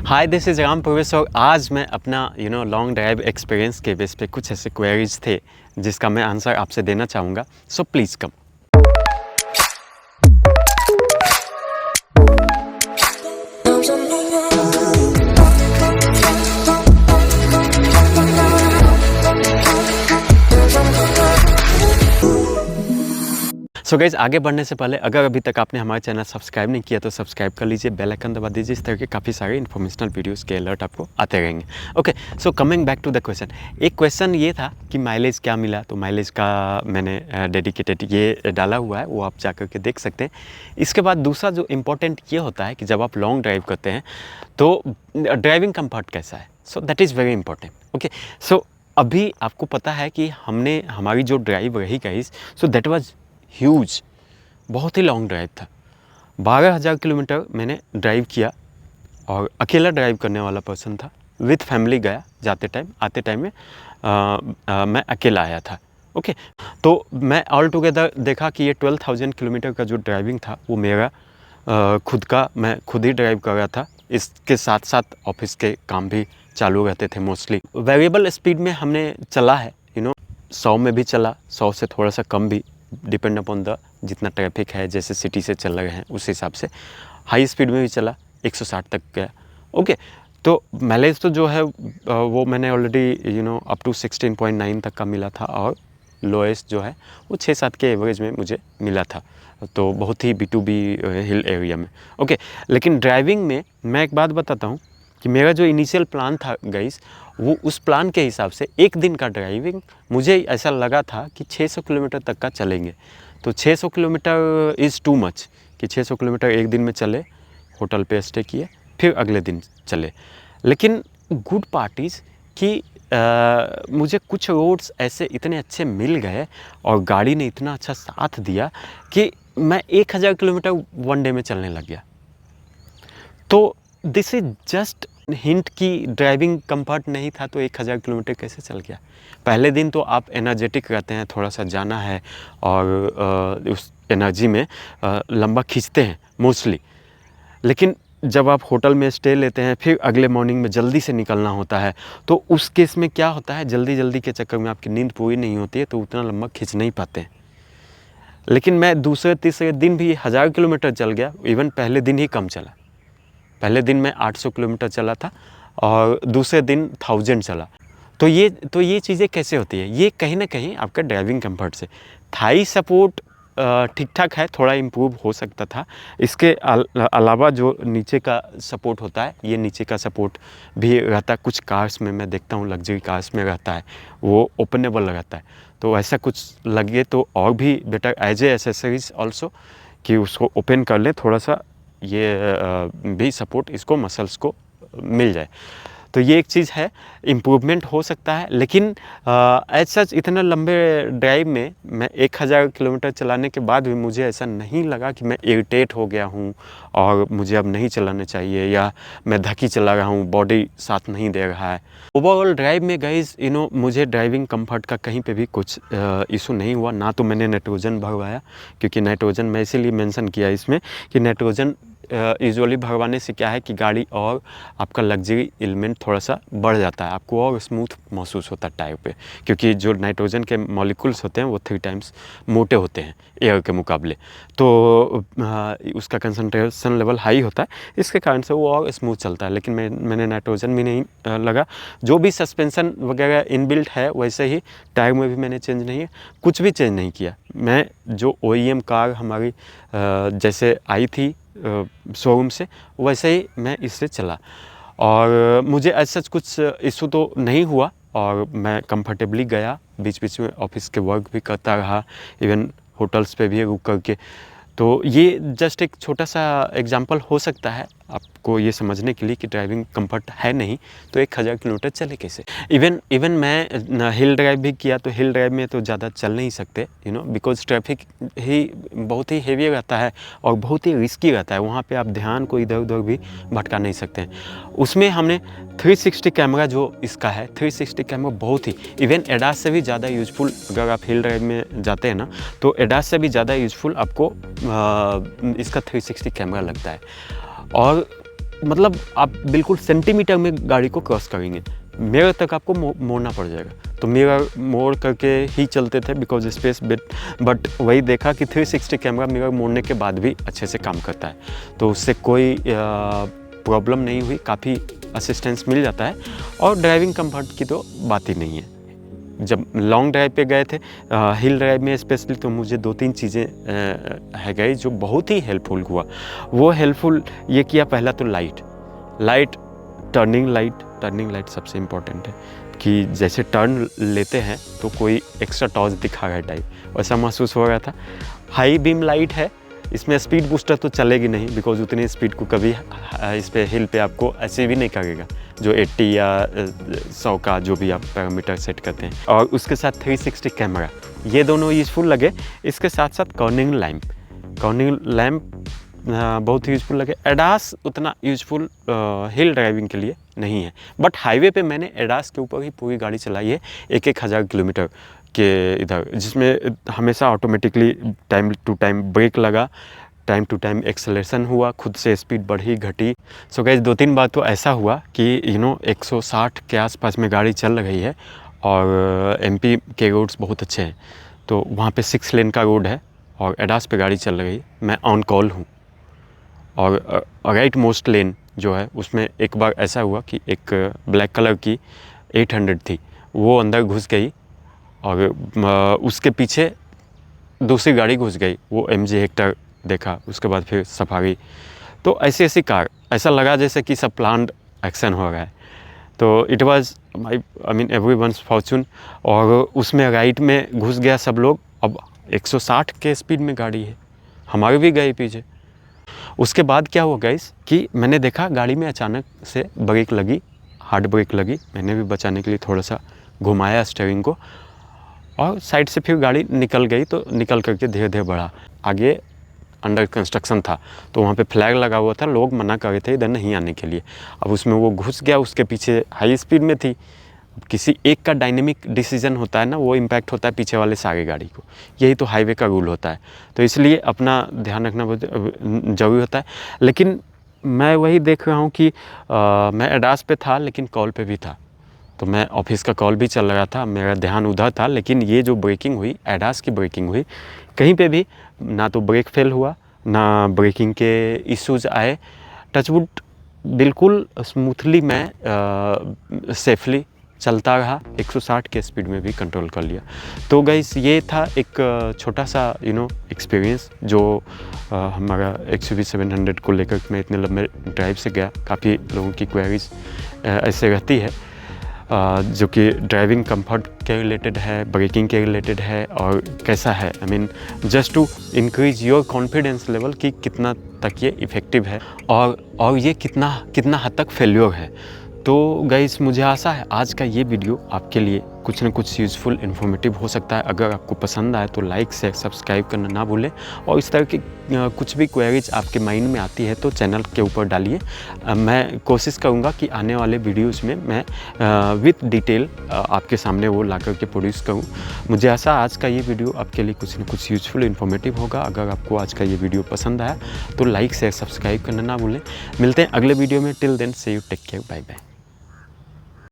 Hi this is Ram प्रवेश और आज मैं अपना लॉन्ग ड्राइव एक्सपीरियंस के बेस पे कुछ ऐसे क्वेरीज थे जिसका मैं आंसर आपसे देना चाहूँगा। So please come. So guys, आगे बढ़ने से पहले अगर अभी तक आपने हमारा चैनल सब्सक्राइब नहीं किया तो सब्सक्राइब कर लीजिए, बेल आइकन दबा दीजिए। इस तरह के काफ़ी सारे इन्फॉर्मेशनल वीडियोस के अलर्ट आपको आते रहेंगे। Okay, so coming back to the question. एक क्वेश्चन ये था कि माइलेज क्या मिला, तो माइलेज का मैंने डेडिकेटेड ये डाला हुआ है, वो आप जा कर के देख सकते हैं। इसके बाद दूसरा जो इम्पोर्टेंट ये होता है कि जब आप लॉन्ग ड्राइव करते हैं तो ड्राइविंग कम्फर्ट कैसा है, so that is very important. Okay, so अभी आपको पता है कि हमारी जो ड्राइव रही guys, so that was huge, बहुत ही लॉन्ग ड्राइव था। 12,000 किलोमीटर मैंने ड्राइव किया और अकेला ड्राइव करने वाला पर्सन था। विथ फैमिली गया, जाते टाइम आते टाइम में मैं अकेला आया था। ओके, तो मैं ऑल टुगेदर देखा कि ये 12,000 किलोमीटर का जो ड्राइविंग था वो मेरा खुद का, मैं खुद ही ड्राइव कर रहा था। इसके साथ साथ ऑफिस के काम भी चालू रहते थे मोस्टली। वेरिएबल स्पीड में हमने चला है, 100 में भी चला, 100 से थोड़ा सा कम भी, डिपेंड अपॉन द जितना ट्रैफिक है, जैसे सिटी से चल रहे हैं उस हिसाब से। हाई स्पीड में भी चला, 160 तक गया। ओके, तो माइलेज तो जो है वो मैंने ऑलरेडी अप टू 16.9 तक का मिला था और लोएस्ट जो है वो 6-7 के एवरेज में मुझे मिला था, तो बहुत ही B2B हिल एरिया में। ओके, लेकिन ड्राइविंग में मैं एक बात बताता हूँ कि मेरा जो इनिशियल प्लान था गाइस, वो उस प्लान के हिसाब से एक दिन का ड्राइविंग मुझे ऐसा लगा था कि 600 किलोमीटर तक का चलेंगे। तो 600 किलोमीटर इज़ टू मच कि 600 किलोमीटर एक दिन में चले, होटल पे स्टे किए, फिर अगले दिन चले। लेकिन गुड पार्ट इज़ कि मुझे कुछ रोड्स ऐसे इतने अच्छे मिल गए और गाड़ी ने इतना अच्छा साथ दिया कि मैं 1,000 किलोमीटर वन डे में चलने लग गया। तो दिस इज जस्ट हिंट कि ड्राइविंग कंफर्ट नहीं था तो 1,000 किलोमीटर कैसे चल गया। पहले दिन तो आप एनर्जेटिक रहते हैं, थोड़ा सा जाना है और उस एनर्जी में लंबा खींचते हैं मोस्टली। लेकिन जब आप होटल में स्टे लेते हैं, फिर अगले मॉर्निंग में जल्दी से निकलना होता है, तो उस केस में क्या होता है, जल्दी जल्दी के चक्कर में आपकी नींद पूरी नहीं होती है, तो उतना लंबा खींच नहीं पाते हैं। लेकिन मैं दूसरे तीसरे दिन भी 1,000 किलोमीटर चल गया। इवन पहले दिन ही कम चला, पहले दिन मैं 800 किलोमीटर चला था और दूसरे दिन 1000 चला। तो ये चीज़ें कैसे होती है, ये कहीं ना कहीं आपका ड्राइविंग कंफर्ट से। थाई सपोर्ट ठीक ठाक है, थोड़ा इम्प्रूव हो सकता था। इसके अलावा जो नीचे का सपोर्ट होता है, ये नीचे का सपोर्ट भी रहता है। कुछ कार्स में मैं देखता हूँ, लग्जरी कार्स में रहता है, वो ओपनेबल रहता है। तो ऐसा कुछ लगे तो और भी better as a accessories also कि उसको ओपन कर ले थोड़ा सा, ये भी सपोर्ट इसको मसल्स को मिल जाए। तो ये एक चीज़ है, इम्प्रूवमेंट हो सकता है। लेकिन एज सच इतने लंबे ड्राइव में मैं 1,000 किलोमीटर चलाने के बाद भी मुझे ऐसा नहीं लगा कि मैं इरिटेट हो गया हूँ और मुझे अब नहीं चलाना चाहिए, या मैं धकी चला रहा हूँ, बॉडी साथ नहीं दे रहा है। ओवरऑल ड्राइव में गाइज मुझे ड्राइविंग कंफर्ट का कहीं पे भी कुछ इशू नहीं हुआ। ना तो मैंने नाइट्रोजन भरवाया, क्योंकि नाइट्रोजन मैं इसीलिए मेंशन किया इसमें कि नाइट्रोजन यूजुअली भरवाने से क्या है कि गाड़ी और आपका लग्जरी एलिमेंट थोड़ा सा बढ़ जाता है, आपको और स्मूथ महसूस होता है टायर पे, क्योंकि जो नाइट्रोजन के मॉलिक्यूल्स होते हैं वो 3 टाइम्स मोटे होते हैं एयर के मुकाबले। तो उसका कंसंट्रेशन लेवल हाई होता है, इसके कारण से वो और स्मूथ चलता है। लेकिन मैंने नाइट्रोजन भी नहीं लगा। जो भी सस्पेंशन वगैरह इनबिल्ट है वैसे ही, टायर में भी मैंने चेंज नहीं है, कुछ भी चेंज नहीं किया। मैं जो OEM कार हमारी जैसे आई थी शोरूम से, वैसे ही मैं इससे चला और मुझे ऐसा कुछ इशू तो नहीं हुआ और मैं कंफर्टेबली गया। बीच बीच में ऑफिस के वर्क भी करता रहा, इवन होटल्स पे भी रुक करके। तो ये जस्ट एक छोटा सा एग्जांपल हो सकता है आपको ये समझने के लिए कि ड्राइविंग कंफर्ट है नहीं तो 1,000 किलोमीटर चले कैसे। इवन मैं हिल ड्राइव भी किया, तो हिल ड्राइव में तो ज़्यादा चल नहीं सकते, बिकॉज ट्रैफिक ही बहुत ही हेवी रहता है और बहुत ही रिस्की रहता है। वहाँ पे आप ध्यान को इधर उधर भी भटका नहीं सकते हैं। उसमें हमने 360 कैमरा जो इसका है, 360 कैमरा बहुत ही, इवन एडास से भी ज़्यादा यूजफुल। अगर आप हिल ड्राइव में जाते हैं ना, तो एडास से भी ज़्यादा यूजफुल आपको इसका 360 कैमरा लगता है। और मतलब आप बिल्कुल सेंटीमीटर में गाड़ी को क्रॉस करेंगे, मिरर तक आपको मोड़ना पड़ जाएगा। तो मिरर मोड़ करके ही चलते थे बिकॉज स्पेस बिट, बट वही देखा कि 360 कैमरा मिरर मोड़ने के बाद भी अच्छे से काम करता है, तो उससे कोई प्रॉब्लम नहीं हुई, काफ़ी असिस्टेंस मिल जाता है। और ड्राइविंग कंफर्ट की तो बात ही नहीं है। जब लॉन्ग ड्राइव पे गए थे, हिल ड्राइव में स्पेशली, तो मुझे 2-3 चीज़ें है गई जो बहुत ही हेल्पफुल हुआ। वो हेल्पफुल ये किया, पहला तो लाइट, टर्निंग लाइट सबसे इम्पॉर्टेंट है कि जैसे टर्न लेते हैं तो कोई एक्स्ट्रा टॉर्च दिखा रहा है टाइप, वैसा महसूस हो रहा था। हाई बीम लाइट है, इसमें स्पीड बूस्टर तो चलेगी नहीं बिकॉज उतनी स्पीड को कभी इस पे हिल पे आपको अचीव ही नहीं करेगा जो 80 या 100 का जो भी आप पैरामीटर सेट करते हैं। और उसके साथ 360 कैमरा, ये दोनों यूज़फुल लगे। इसके साथ साथ कॉर्निंग लैम्प बहुत यूज़फुल लगे। एडास उतना यूज़फुल हिल ड्राइविंग के लिए नहीं है, बट हाईवे पे मैंने एडास के ऊपर ही पूरी गाड़ी चलाई है 1,000 किलोमीटर के इधर, जिसमें हमेशा automatically time to time brake लगा, टाइम टू टाइम एक्सेलरेशन हुआ, खुद से स्पीड बढ़ी घटी। सो गाइस 2-3 बार तो ऐसा हुआ कि 160 के आसपास में गाड़ी चल रही है और एमपी के रोड्स बहुत अच्छे हैं, तो वहाँ पे 6 लेन का रोड है और एडास पे गाड़ी चल रही है, मैं ऑन कॉल हूँ। और राइट मोस्ट लेन जो है उसमें एक बार ऐसा हुआ कि एक ब्लैक कलर की 800 थी, वो अंदर घुस गई और उसके पीछे दूसरी गाड़ी घुस गई, वो MG हेक्टर देखा, उसके बाद फिर सफारी। तो ऐसी कार, ऐसा लगा जैसे कि सब प्लान्ड एक्शन हो रहा है। तो it was I mean everyone's Fortune. और उसमें राइट में घुस गया सब लोग। अब 160 के स्पीड में गाड़ी है, हमारे भी गए पीछे। उसके बाद क्या हुआ गाइस कि मैंने देखा गाड़ी में अचानक से ब्रेक लगी, हार्ड ब्रेक लगी। मैंने भी बचाने के लिए थोड़ा सा घुमाया स्टीयरिंग को और साइड से फिर गाड़ी निकल गई। तो निकल करके धीरे धीरे बढ़ा, आगे अंडर कंस्ट्रक्शन था तो वहाँ पे फ्लैग लगा हुआ था, लोग मना कर रहे थे इधर नहीं आने के लिए। अब उसमें वो घुस गया, उसके पीछे हाई स्पीड में थी। किसी एक का डायनेमिक डिसीजन होता है ना, वो इम्पैक्ट होता है पीछे वाले सारे गाड़ी को। यही तो हाईवे का रूल होता है, तो इसलिए अपना ध्यान रखना बहुत ज़रूरी होता है। लेकिन मैं वही देख रहा हूँ कि मैं एडास पे था लेकिन कॉल पे भी था, तो मैं ऑफिस का कॉल भी चल रहा था, मेरा ध्यान उधर था। लेकिन ये जो ब्रेकिंग हुई, एडास की ब्रेकिंग हुई, कहीं पे भी ना तो ब्रेक फेल हुआ, ना ब्रेकिंग के इश्यूज़ आए। टचवुड बिल्कुल स्मूथली मैं सेफली चलता रहा, 160 के स्पीड में भी कंट्रोल कर लिया। तो गाइस ये था एक छोटा सा एक्सपीरियंस जो हमारा XUV 700 को लेकर मैं इतने लंबे ड्राइव से गया। काफ़ी लोगों की क्वेरीज ऐसे रहती है जो कि ड्राइविंग कंफर्ट के रिलेटेड है, ब्रेकिंग के रिलेटेड है और कैसा है, I mean just to increase your confidence level कि कितना तक ये इफ़ेक्टिव है और ये कितना हद तक फेल्योर है। तो गाइस मुझे आशा है आज का ये वीडियो आपके लिए कुछ ना कुछ यूज़फुल इन्फॉर्मेटिव हो सकता है। अगर आपको पसंद आए तो लाइक शेयर सब्सक्राइब करना ना भूलें और इस तरह की कुछ भी क्वेरीज आपके माइंड में आती है तो चैनल के ऊपर डालिए। मैं कोशिश करूँगा कि आने वाले वीडियोस में मैं विथ डिटेल आपके सामने वो ला कर के प्रोड्यूस करूँ। मुझे आशा आज का ये वीडियो आपके लिए कुछ ना कुछ यूज़फुल इन्फॉर्मेटिव होगा। अगर आपको आज का ये वीडियो पसंद आया तो लाइक शेयर सब्सक्राइब करना ना भूलें। मिलते हैं अगले वीडियो में। Till then see you take care, bye bye.